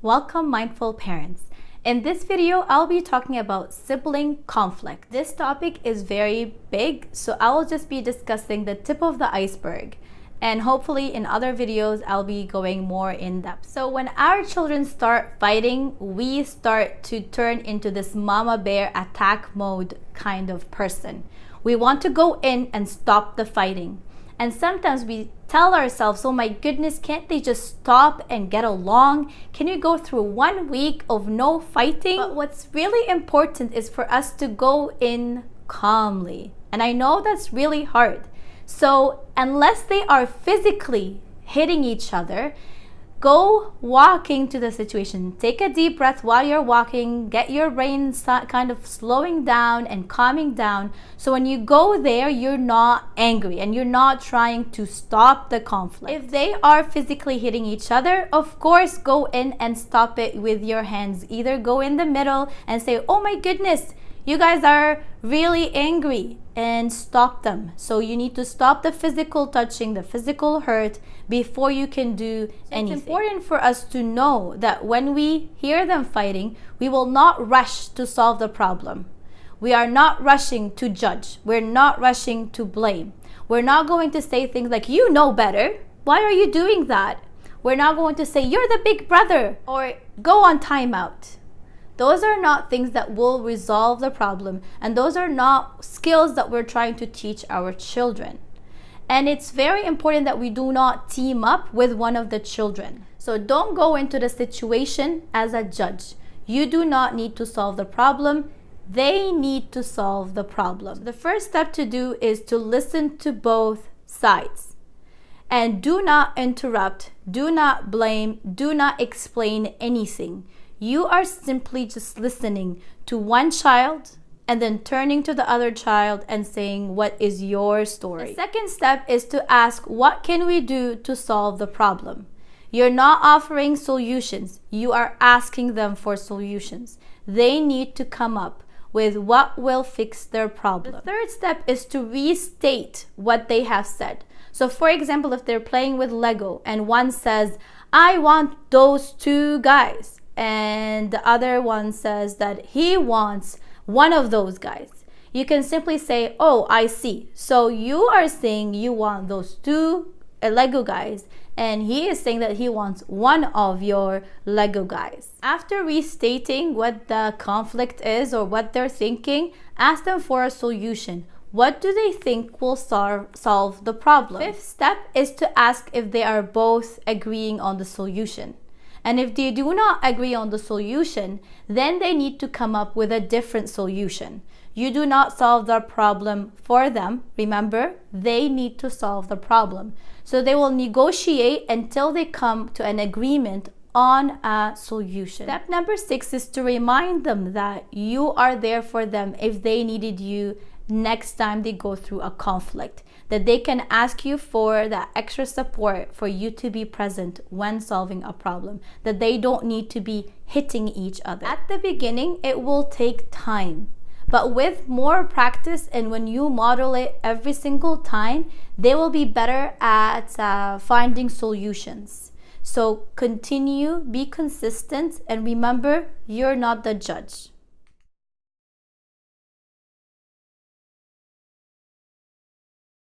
Welcome, mindful parents. In this video, I'll be talking about sibling conflict. This topic is very big, so I will just be discussing the tip of the iceberg. And hopefully in other videos, I'll be going more in depth. So when our children start fighting, we start to turn into this mama bear attack mode kind of person. We want to go in and stop the fighting. And sometimes we tell ourselves, oh my goodness, can't they just stop and get along? Can you go through 1 week of no fighting? But what's really important is for us to go in calmly. And I know that's really hard. So unless they are physically hitting each other, go walking to the situation. Take a deep breath while you're walking. Get your brain kind of slowing down and calming down. So when you go there, you're not angry and you're not trying to stop the conflict. If they are physically hitting each other, of course, go in and stop it with your hands. Either go in the middle and say, oh my goodness, you guys are really angry, and stop them. So you need to stop the physical touching, the physical hurt before you can do anything. It's important for us to know that when we hear them fighting, we will not rush to solve the problem. We are not rushing to judge. We're not rushing to blame. We're not going to say things like, you know better. Why are you doing that? We're not going to say, you're the big brother, or go on timeout. Those are not things that will resolve the problem, and those are not skills that we're trying to teach our children. And it's very important that we do not team up with one of the children. So don't go into the situation as a judge. You do not need to solve the problem. They need to solve the problem. So the first step to do is to listen to both sides. And do not interrupt, do not blame, do not explain anything. You are simply just listening to one child and then turning to the other child and saying, what is your story? The second step is to ask, what can we do to solve the problem? You're not offering solutions. You are asking them for solutions. They need to come up with what will fix their problem. The third step is to restate what they have said. So for example, if they're playing with Lego and one says, I want those two guys, and the other one says that he wants one of those guys, you can simply say, oh, I see. So you are saying you want those two Lego guys, and he is saying that he wants one of your Lego guys. After restating what the conflict is or what they're thinking, ask them for a solution. What do they think will solve the problem? Fifth step is to ask if they are both agreeing on the solution. And if they do not agree on the solution, then they need to come up with a different solution. You do not solve the problem for them. Remember, they need to solve the problem. So they will negotiate until they come to an agreement on a solution. Step number 6 is to remind them that you are there for them if they needed you next time they go through a conflict, that they can ask you for that extra support for you to be present when solving a problem, that they don't need to be hitting each other. At the beginning, it will take time, but with more practice and when you model it every single time, they will be better at finding solutions. So continue, be consistent, and remember, you're not the judge.